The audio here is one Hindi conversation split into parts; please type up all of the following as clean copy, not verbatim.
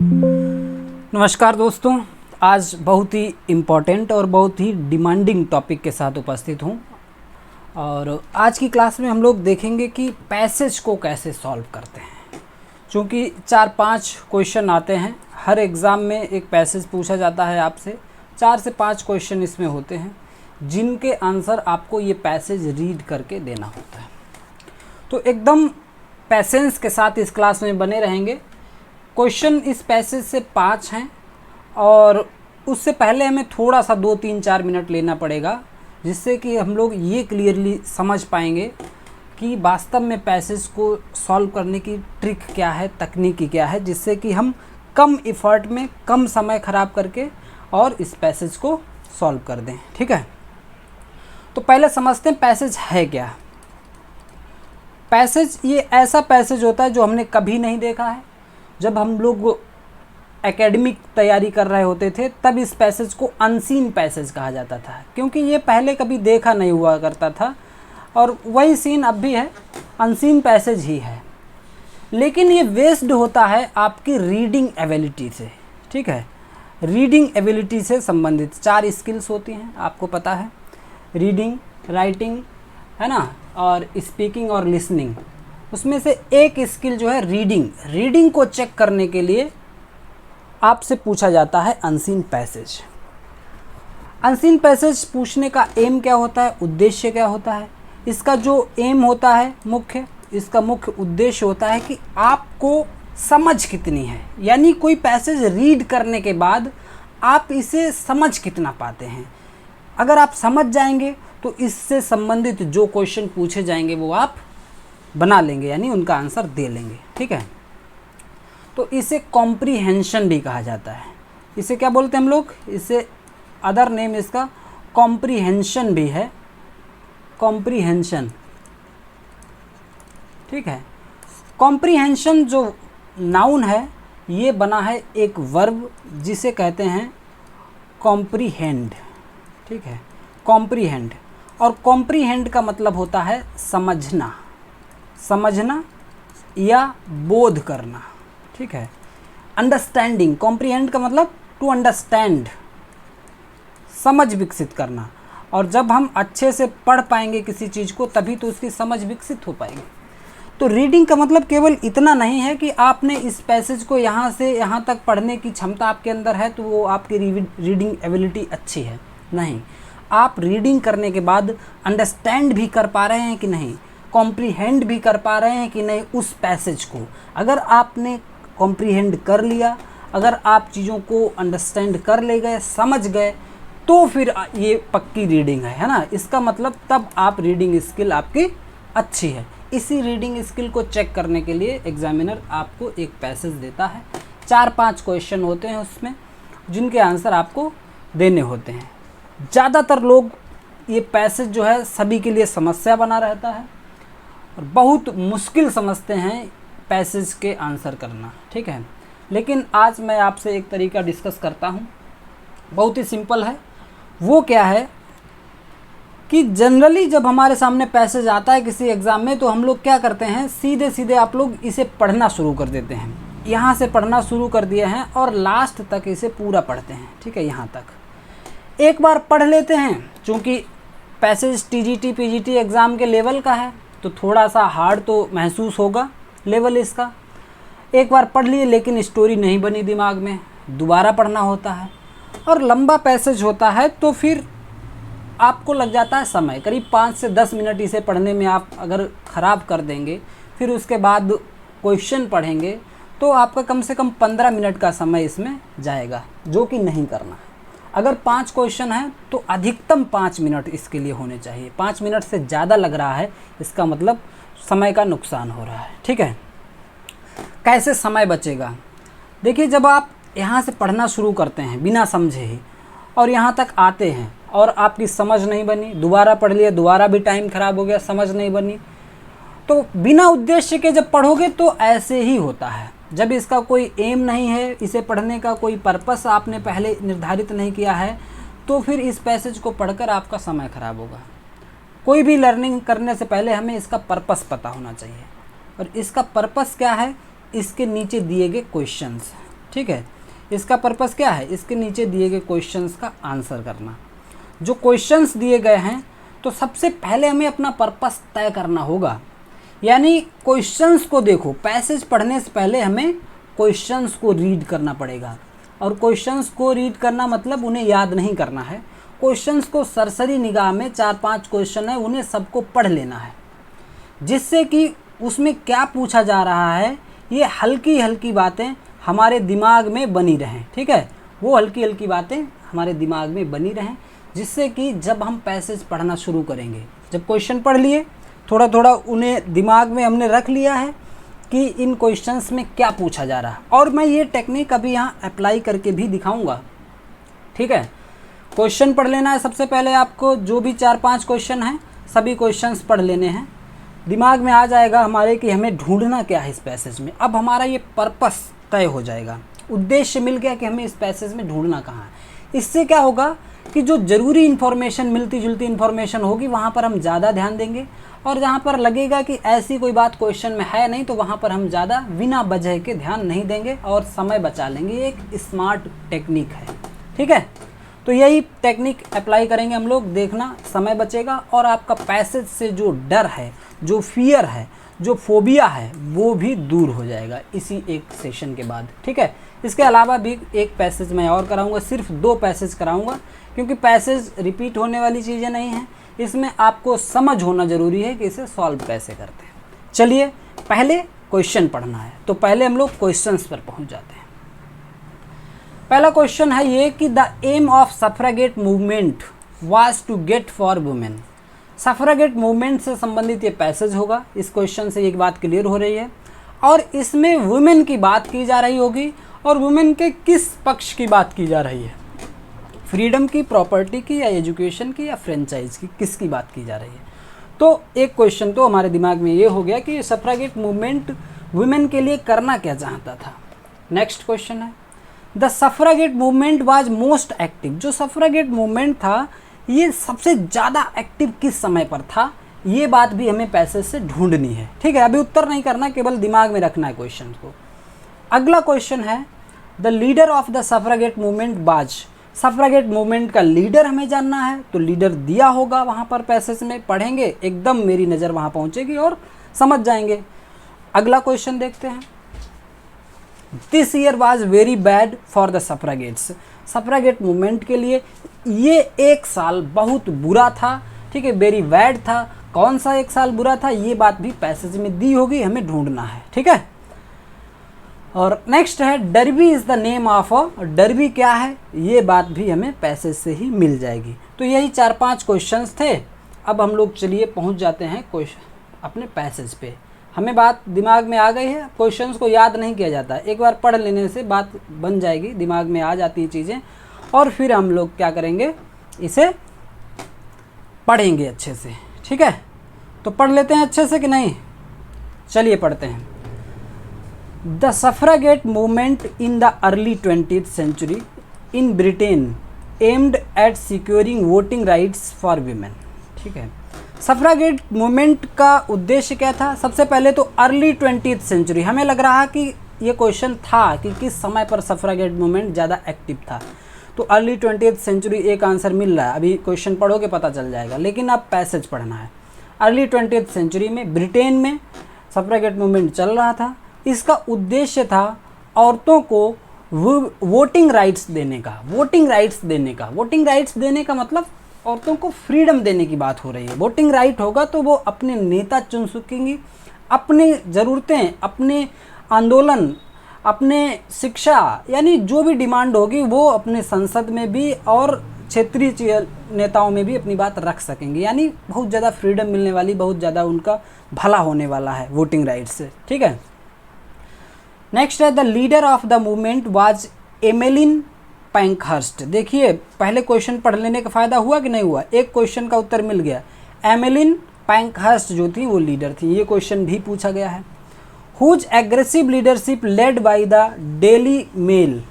नमस्कार दोस्तों, आज बहुत ही इम्पोर्टेंट और बहुत ही डिमांडिंग टॉपिक के साथ उपस्थित हूँ। और आज की क्लास में हम लोग देखेंगे कि पैसेज को कैसे सॉल्व करते हैं। चूँकि 4-5 क्वेश्चन आते हैं, हर एग्ज़ाम में एक पैसेज पूछा जाता है आपसे। 4 से 5 क्वेश्चन इसमें होते हैं जिनके आंसर आपको ये पैसेज रीड करके देना होता है। तो एकदम पैसेंस के साथ इस क्लास में बने रहेंगे। क्वेश्चन इस पैसेज से 5 हैं और उससे पहले हमें थोड़ा सा 2-3-4 मिनट लेना पड़ेगा, जिससे कि हम लोग ये क्लियरली समझ पाएंगे कि वास्तव में पैसेज को सॉल्व करने की ट्रिक क्या है, तकनीकी क्या है, जिससे कि हम कम एफर्ट में कम समय ख़राब करके और इस पैसेज को सॉल्व कर दें। ठीक है, तो पहले समझते हैं पैसेज है क्या। पैसेज ये ऐसा पैसेज होता है जो हमने कभी नहीं देखा है। जब हम लोग एकेडमिक तैयारी कर रहे होते थे तब इस पैसेज को अनसीन पैसेज कहा जाता था, क्योंकि ये पहले कभी देखा नहीं हुआ करता था। और वही सीन अब भी है, अनसीन पैसेज ही है, लेकिन ये बेस्ड होता है आपकी रीडिंग एबिलिटी से। ठीक है, रीडिंग एबिलिटी से संबंधित 4 स्किल्स होती हैं, आपको पता है। रीडिंग, राइटिंग, है ना, और स्पीकिंग और लिसनिंग। उसमें से एक स्किल जो है रीडिंग को चेक करने के लिए आपसे पूछा जाता है अनसीन पैसेज। अनसीन पैसेज पूछने का एम क्या होता है, उद्देश्य क्या होता है। इसका जो एम होता है इसका मुख्य उद्देश्य होता है कि आपको समझ कितनी है, यानी कोई पैसेज रीड करने के बाद आप इसे समझ कितना पाते हैं। अगर आप समझ जाएंगे तो इससे संबंधित जो क्वेश्चन पूछे जाएंगे वो आप बना लेंगे, यानी उनका आंसर दे लेंगे। ठीक है, तो इसे कॉम्प्रीहेंशन भी कहा जाता है। इसे क्या बोलते हैं हम लोग, इसे अदर नेम इसका कॉम्प्रीहेंशन भी है, कॉम्प्रीहेंशन। ठीक है, कॉम्प्रीहेंशन जो नाउन है ये बना है एक वर्ब जिसे कहते हैं कॉम्प्रीहेंड। ठीक है, कॉम्प्रीहेंड, और कॉम्प्रीहेंड का मतलब होता है समझना या बोध करना। ठीक है, अंडरस्टैंडिंग, कॉम्प्रीहेंड का मतलब टू अंडरस्टैंड, समझ विकसित करना। और जब हम अच्छे से पढ़ पाएंगे किसी चीज़ को तभी तो उसकी समझ विकसित हो पाएगी। तो रीडिंग का मतलब केवल इतना नहीं है कि आपने इस पैसेज को यहाँ से यहाँ तक पढ़ने की क्षमता आपके अंदर है तो वो आपकी रीडिंग एबिलिटी अच्छी है। नहीं, आप रीडिंग करने के बाद अंडरस्टैंड भी कर पा रहे हैं कि नहीं, कॉम्प्रीहेंड भी कर पा रहे हैं कि नहीं उस पैसेज को। अगर आपने कॉम्प्रीहेंड कर लिया, अगर आप चीज़ों को अंडरस्टैंड कर ले गए, समझ गए, तो फिर ये पक्की रीडिंग है ना। इसका मतलब तब आप रीडिंग स्किल आपकी अच्छी है। इसी रीडिंग स्किल को चेक करने के लिए एग्जामिनर आपको एक पैसेज देता है। 4-5 क्वेश्चन होते हैं उसमें, जिनके आंसर आपको देने होते हैं। ज़्यादातर लोग ये पैसेज जो है सभी के लिए समस्या बना रहता है और बहुत मुश्किल समझते हैं पैसेज के आंसर करना। ठीक है, लेकिन आज मैं आपसे एक तरीका डिस्कस करता हूँ, बहुत ही सिंपल है। वो क्या है कि जनरली जब हमारे सामने पैसेज आता है किसी एग्ज़ाम में तो हम लोग क्या करते हैं, सीधे सीधे आप लोग इसे पढ़ना शुरू कर देते हैं। यहाँ से पढ़ना शुरू कर दिए हैं और लास्ट तक इसे पूरा पढ़ते हैं। ठीक है, यहाँ तक एक बार पढ़ लेते हैं। चूँकि पैसेज टीजीटी पीजीटी एग्ज़ाम के लेवल का है तो थोड़ा सा हार्ड तो महसूस होगा लेवल इसका। एक बार पढ़ लिए लेकिन स्टोरी नहीं बनी दिमाग में, दोबारा पढ़ना होता है। और लंबा पैसेज होता है तो फिर आपको लग जाता है समय, करीब 5 से 10 मिनट इसे पढ़ने में आप अगर ख़राब कर देंगे, फिर उसके बाद क्वेश्चन पढ़ेंगे तो आपका कम से कम 15 मिनट का समय इसमें जाएगा, जो कि नहीं करना। अगर 5 क्वेश्चन हैं तो अधिकतम 5 मिनट इसके लिए होने चाहिए। 5 मिनट से ज़्यादा लग रहा है इसका मतलब समय का नुकसान हो रहा है। ठीक है, कैसे समय बचेगा, देखिए जब आप यहाँ से पढ़ना शुरू करते हैं बिना समझे ही और यहाँ तक आते हैं और आपकी समझ नहीं बनी, दोबारा पढ़ लिया, दोबारा भी टाइम ख़राब हो गया, समझ नहीं बनी, तो बिना उद्देश्य के जब पढ़ोगे तो ऐसे ही होता है। जब इसका कोई एम नहीं है, इसे पढ़ने का कोई पर्पस आपने पहले निर्धारित नहीं किया है, तो फिर इस पैसेज को पढ़कर आपका समय ख़राब होगा। कोई भी लर्निंग करने से पहले हमें इसका पर्पस पता होना चाहिए, और इसका पर्पस क्या है, इसके नीचे दिए गए क्वेश्चंस। ठीक है। इसका पर्पस क्या है, इसके नीचे दिए गए क्वेश्चंस का आंसर करना। जो क्वेश्चंस दिए गए हैं तो सबसे पहले हमें अपना पर्पस तय करना होगा, यानी क्वेश्चंस को देखो, पैसेज पढ़ने से पहले हमें क्वेश्चंस को रीड करना पड़ेगा। और क्वेश्चंस को रीड करना मतलब उन्हें याद नहीं करना है, क्वेश्चंस को सरसरी निगाह में 4-5 क्वेश्चन है उन्हें सबको पढ़ लेना है, जिससे कि उसमें क्या पूछा जा रहा है ये हल्की हल्की बातें हमारे दिमाग में बनी रहें। ठीक है, वो हल्की हल्की बातें हमारे दिमाग में बनी रहें, जिससे कि जब हम पैसेज पढ़ना शुरू करेंगे, जब क्वेश्चन पढ़ लिए, थोड़ा थोड़ा उन्हें दिमाग में हमने रख लिया है कि इन क्वेश्चंस में क्या पूछा जा रहा है। और मैं ये टेक्निक अभी यहाँ अप्लाई करके भी दिखाऊंगा। ठीक है, क्वेश्चन पढ़ लेना है सबसे पहले आपको, जो भी 4-5 क्वेश्चन हैं सभी क्वेश्चंस पढ़ लेने हैं, दिमाग में आ जाएगा हमारे कि हमें ढूंढना क्या है इस पैसेज में। अब हमारा ये पर्पस तय हो जाएगा, उद्देश्य मिल गया कि हमें इस पैसेज में ढूंढना कहाँ है। इससे क्या होगा कि जो ज़रूरी इन्फॉर्मेशन, मिलती जुलती इन्फॉर्मेशन होगी वहाँ पर हम ज़्यादा ध्यान देंगे, और जहाँ पर लगेगा कि ऐसी कोई बात क्वेश्चन में है नहीं तो वहाँ पर हम ज़्यादा बिना वजह के ध्यान नहीं देंगे और समय बचा लेंगे। ये एक स्मार्ट टेक्निक है। ठीक है, तो यही टेक्निक अप्लाई करेंगे हम लोग, देखना समय बचेगा और आपका पैसेज से जो डर है, जो फियर है, जो फोबिया है वो भी दूर हो जाएगा इसी एक सेशन के बाद। ठीक है, इसके अलावा भी एक पैसेज मैं और कराऊंगा, सिर्फ 2 पैसेज कराऊंगा, क्योंकि पैसेज रिपीट होने वाली चीज़ें नहीं हैं, इसमें आपको समझ होना ज़रूरी है कि इसे सॉल्व कैसे करते हैं। चलिए, पहले क्वेश्चन पढ़ना है, तो पहले हम लोग क्वेश्चंस पर पहुंच जाते हैं। पहला क्वेश्चन है ये कि the aim of suffragette movement was to get for women. Suffragette movement से संबंधित ये पैसेज होगा। इस क्वेश्चन से एक बात क्लियर हो रही है, और इसमें वुमेन की बात की जा रही होगी, और वुमेन के किस पक्ष की बात की जा रही है, फ्रीडम की, प्रॉपर्टी की, या एजुकेशन की, या फ्रेंचाइज की, किसकी बात की जा रही है। तो एक क्वेश्चन तो हमारे दिमाग में ये हो गया कि सफ्रागेट मूवमेंट वुमेन के लिए करना क्या चाहता था। नेक्स्ट क्वेश्चन है the suffragette movement was most active. जो सफ्रागेट मूवमेंट था ये सबसे ज़्यादा एक्टिव किस समय पर था, ये बात भी हमें पैसेज से ढूंढनी है। ठीक है, अभी उत्तर नहीं करना, केवल दिमाग में रखना है क्वेश्चन को। अगला क्वेश्चन है the leader of the suffragette movement was. Suffragette movement का लीडर हमें जानना है, तो लीडर दिया होगा वहाँ पर, पैसेज में पढ़ेंगे एकदम मेरी नज़र वहाँ पहुँचेगी और समझ जाएंगे। अगला क्वेश्चन देखते हैं। This year was very bad for the suffragettes. Suffragette movement के लिए ये एक साल बहुत बुरा था। ठीक है, वेरी बैड था। कौन सा एक साल बुरा था ये बात भी पैसेज में दी होगी, हमें ढूंढना है। ठीक है, और नेक्स्ट है derby is the name of a. Derby क्या है ये बात भी हमें पैसेज से ही मिल जाएगी। तो यही 4-5 क्वेश्चंस थे। अब हम लोग चलिए पहुंच जाते हैं क्वेश्चन अपने पैसेज पे। हमें बात दिमाग में आ गई है, क्वेश्चंस को याद नहीं किया जाता, एक बार पढ़ लेने से बात बन जाएगी, दिमाग में आ जाती हैं चीज़ें, और फिर हम लोग क्या करेंगे, इसे पढ़ेंगे अच्छे से। ठीक है, तो पढ़ लेते हैं अच्छे से कि नहीं, चलिए पढ़ते हैं। The suffragette movement in the early 20th century in Britain aimed at securing voting rights for women. ठीक है, सफ्रागेट मूवमेंट का उद्देश्य क्या था। सबसे पहले तो अर्ली 20th सेंचुरी, हमें लग रहा कि ये क्वेश्चन था कि किस समय पर सफ्रागेट मूवमेंट ज़्यादा एक्टिव था, तो अर्ली 20th सेंचुरी एक आंसर मिल रहा है। अभी क्वेश्चन पढ़ोगे पता चल जाएगा, लेकिन अब पैसेज पढ़ना है। अर्ली 20th सेंचुरी में ब्रिटेन में सफ्रागेट मूवमेंट चल रहा था। इसका उद्देश्य था औरतों को वोटिंग राइट्स देने का। वोटिंग राइट्स देने का, वोटिंग राइट्स देने का मतलब औरतों को फ्रीडम देने की बात हो रही है। वोटिंग राइट होगा तो वो अपने नेता चुन सकेंगी, अपनी ज़रूरतें, अपने आंदोलन, अपने शिक्षा, यानी जो भी डिमांड होगी वो अपने संसद में भी और क्षेत्रीय नेताओं में भी अपनी बात रख सकेंगे। यानी बहुत ज़्यादा फ्रीडम मिलने वाली, बहुत ज़्यादा उनका भला होने वाला है वोटिंग राइट से। ठीक है, नेक्स्ट है the leader of the movement was Emmeline Pankhurst. देखिए पहले क्वेश्चन पढ़ लेने का फ़ायदा हुआ कि नहीं हुआ, एक क्वेश्चन का उत्तर मिल गया। एमेलिन पैंकहर्स्ट जो थी वो लीडर थी, ये क्वेश्चन भी पूछा गया है। Whose aggressive leadership led by the Daily Mail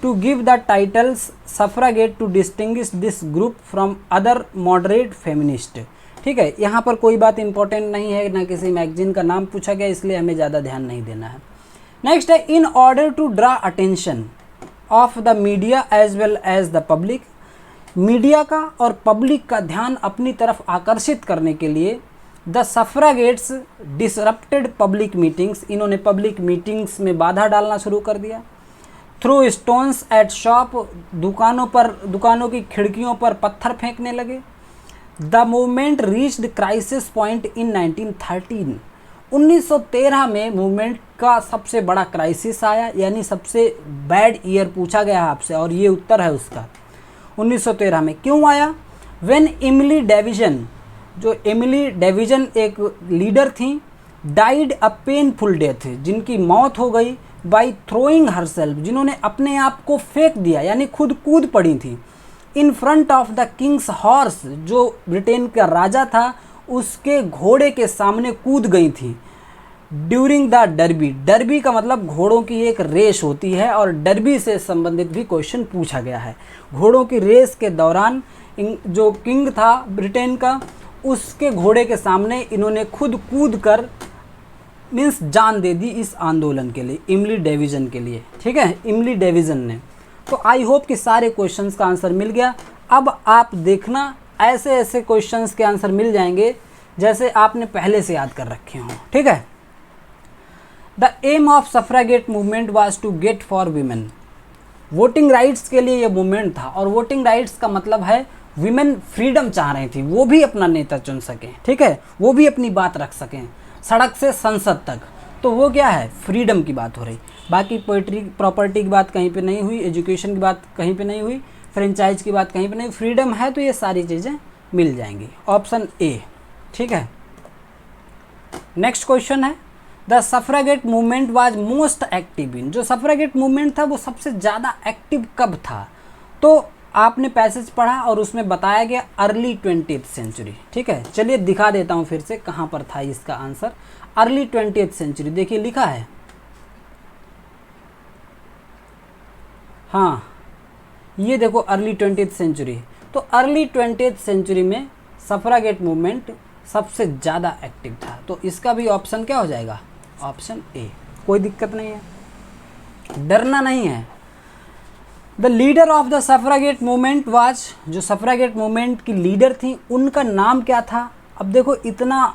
to give the titles suffragette to distinguish this group from other moderate feminist. ठीक है, यहाँ पर कोई बात इंपॉर्टेंट नहीं है, ना किसी मैगजीन का नाम पूछा गया, इसलिए हमें ज़्यादा ध्यान नहीं देना है। नेक्स्ट है in order to draw attention of the media as well as the public, media का और पब्लिक का ध्यान अपनी तरफ आकर्षित करने के लिए द सफ्रागेट्स डिसरप्टेड पब्लिक मीटिंग्स, इन्होंने पब्लिक मीटिंग्स में बाधा डालना शुरू कर दिया। थ्रू स्टोन्स एट शॉप, दुकानों की खिड़कियों पर पत्थर फेंकने लगे। The movement reached crisis point in 1913, 1913 में मूवमेंट का सबसे बड़ा क्राइसिस आया, यानी सबसे बैड ईयर पूछा गया है आपसे और ये उत्तर है उसका। 1913 में क्यों आया? व्हेन एमिली डेविजन, जो एमिली डेविजन एक लीडर थी, डाइड अ पेनफुल डेथ, जिनकी मौत हो गई बाई थ्रोइंग हरसेल्फ, जिन्होंने अपने आप को फेंक दिया यानी खुद कूद पड़ी थी। In front of the Kings horse, जो ब्रिटेन का राजा था उसके घोड़े के सामने कूद गई थी। ड्यूरिंग द डर्बी, डर्बी का मतलब घोड़ों की एक रेस होती है और डर्बी से संबंधित भी क्वेश्चन पूछा गया है। घोड़ों की रेस के दौरान जो किंग था ब्रिटेन का, उसके घोड़े के सामने इन्होंने खुद कूद कर मीन्स जान दे दी इस आंदोलन के लिए, इमली डेविजन के लिए। ठीक है, इमली डेविजन ने। तो आई होप कि सारे क्वेश्चंस का आंसर मिल गया। अब आप देखना ऐसे ऐसे क्वेश्चंस के आंसर मिल जाएंगे जैसे आपने पहले से याद कर रखे हों। ठीक है। The aim of suffragette movement was to get for women, voting rights के लिए ये मूवमेंट था और वोटिंग राइट्स का मतलब है वीमेन फ्रीडम चाह रही थी, वो भी अपना नेता चुन सकें। ठीक है, वो भी अपनी बात रख सकें सड़क से संसद तक। तो वो क्या है, फ्रीडम की बात हो रही। बाकी पोइट्री प्रॉपर्टी की बात कहीं पे नहीं हुई, एजुकेशन की बात कहीं पे नहीं हुई, फ्रेंचाइज की बात कहीं पे नहीं, फ्रीडम है तो ये सारी चीज़ें मिल जाएंगी। Option A. ठीक है। नेक्स्ट क्वेश्चन है the suffragette movement was most active in, जो सफ्रागेट मूवमेंट था वो सबसे ज़्यादा एक्टिव कब था? तो आपने पैसेज पढ़ा और उसमें बताया गया अर्ली 20th सेंचुरी। ठीक है, चलिए दिखा देता हूँ फिर से कहाँ पर था इसका आंसर। अर्ली 20th सेंचुरी देखिए लिखा है, हाँ ये देखो अर्ली 20th सेंचुरी। तो अर्ली 20th सेंचुरी में सफ्रागेट मूवमेंट सबसे ज़्यादा एक्टिव था। तो इसका भी ऑप्शन क्या हो जाएगा? Option A. कोई दिक्कत नहीं है, डरना नहीं है। The leader of the suffragette movement was, जो सफ्रागेट मूवमेंट की लीडर थी उनका नाम क्या था? अब देखो इतना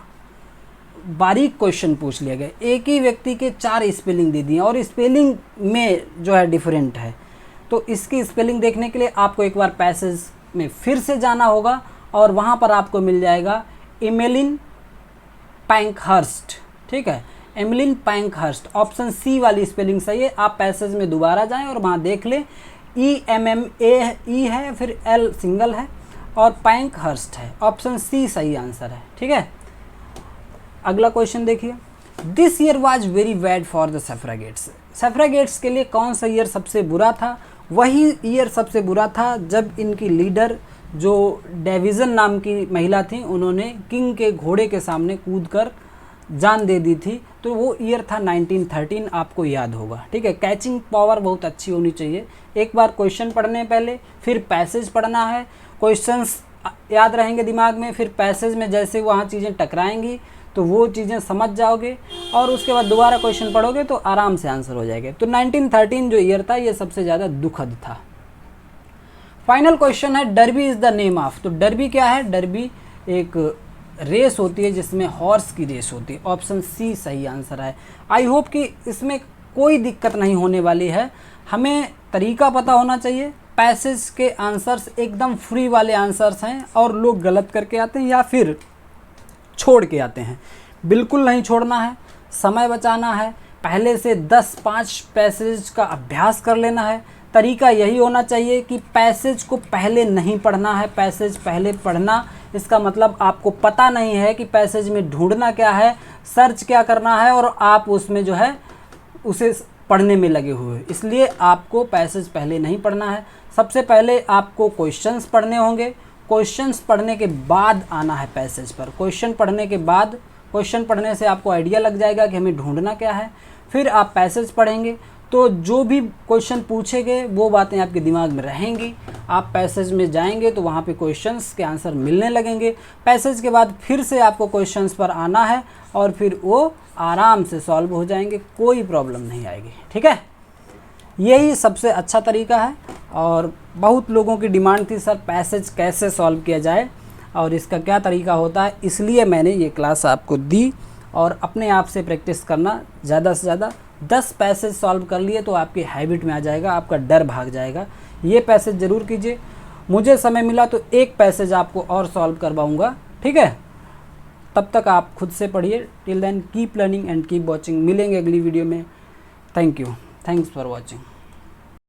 बारीक क्वेश्चन पूछ लिया गया, एक ही व्यक्ति के 4 स्पेलिंग दे दिए और स्पेलिंग में जो है डिफरेंट है। तो इसकी स्पेलिंग देखने के लिए आपको एक बार पैसेज में फिर से जाना होगा और वहाँ पर आपको मिल जाएगा एमिलिन पैंकहर्स्ट। ठीक है, एमिलिन पैंकहर्स्ट। ऑप्शन सी वाली स्पेलिंग सही है। आप पैसेज में दोबारा जाएं और वहाँ देख लें, EMMAE है, फिर L सिंगल है और पैंकहर्स्ट है। ऑप्शन सी सही आंसर है। ठीक है। अगला क्वेश्चन देखिए, this year was very bad for the suffragettes, suffragettes के लिए कौन सा ईयर सबसे बुरा था? वही ईयर सबसे बुरा था जब इनकी लीडर जो डेविजन नाम की महिला थी, उन्होंने किंग के घोड़े के सामने कूदकर जान दे दी थी। तो वो ईयर था 1913, आपको याद होगा। ठीक है, कैचिंग पावर बहुत अच्छी होनी चाहिए। एक बार क्वेश्चन पढ़ने पहले फिर पैसेज पढ़ना है, क्वेश्चंस याद रहेंगे दिमाग में, फिर पैसेज में जैसे वहाँ चीज़ें टकराएंगी तो वो चीज़ें समझ जाओगे और उसके बाद दोबारा क्वेश्चन पढ़ोगे तो आराम से आंसर हो जाएगा। तो 1913 जो ईयर था ये सबसे ज़्यादा दुखद था। फाइनल क्वेश्चन है derby is the name of, तो डर्बी क्या है? डर्बी एक रेस होती है जिसमें हॉर्स की रेस होती है। ऑप्शन सी सही आंसर है। आई होप कि इसमें कोई दिक्कत नहीं होने वाली है। हमें तरीका पता होना चाहिए। पैसेज के आंसर्स एकदम फ्री वाले आंसर्स हैं और लोग गलत करके आते हैं या फिर छोड़ के आते हैं। बिल्कुल नहीं छोड़ना है, समय बचाना है, पहले से 10-5 पैसेज का अभ्यास कर लेना है। तरीका यही होना चाहिए कि पैसेज को पहले नहीं पढ़ना है, पैसेज पहले पढ़ना, इसका मतलब आपको पता नहीं है कि पैसेज में ढूंढना क्या है, सर्च क्या करना है और आप उसमें जो है उसे पढ़ने में लगे हुए। इसलिए आपको पैसेज पहले नहीं पढ़ना है। सबसे पहले आपको क्वेश्चंस पढ़ने होंगे, क्वेश्चंस पढ़ने के बाद आना है पैसेज पर। क्वेश्चन पढ़ने के बाद, क्वेश्चन पढ़ने से आपको आइडिया लग जाएगा कि हमें ढूंढना क्या है, फिर आप पैसेज पढ़ेंगे तो जो भी क्वेश्चन पूछे गए वो बातें आपके दिमाग में रहेंगी। आप पैसेज में जाएंगे तो वहाँ पे क्वेश्चंस के आंसर मिलने लगेंगे। पैसेज के बाद फिर से आपको क्वेश्चंस पर आना है और फिर वो आराम से सॉल्व हो जाएंगे, कोई प्रॉब्लम नहीं आएगी। ठीक है, यही सबसे अच्छा तरीका है। और बहुत लोगों की डिमांड थी सर पैसेज कैसे सॉल्व किया जाए और इसका क्या तरीका होता है, इसलिए मैंने ये क्लास आपको दी। और अपने आप से प्रैक्टिस करना, ज़्यादा से ज़्यादा 10 पैसेज सॉल्व कर लिए तो आपकी हैबिट में आ जाएगा, आपका डर भाग जाएगा। ये पैसेज ज़रूर कीजिए। मुझे समय मिला तो एक पैसेज आपको और सॉल्व करवाऊँगा। ठीक है, तब तक आप खुद से पढ़िए। Till then keep learning and keep watching. मिलेंगे अगली वीडियो में। Thank you, thanks for watching.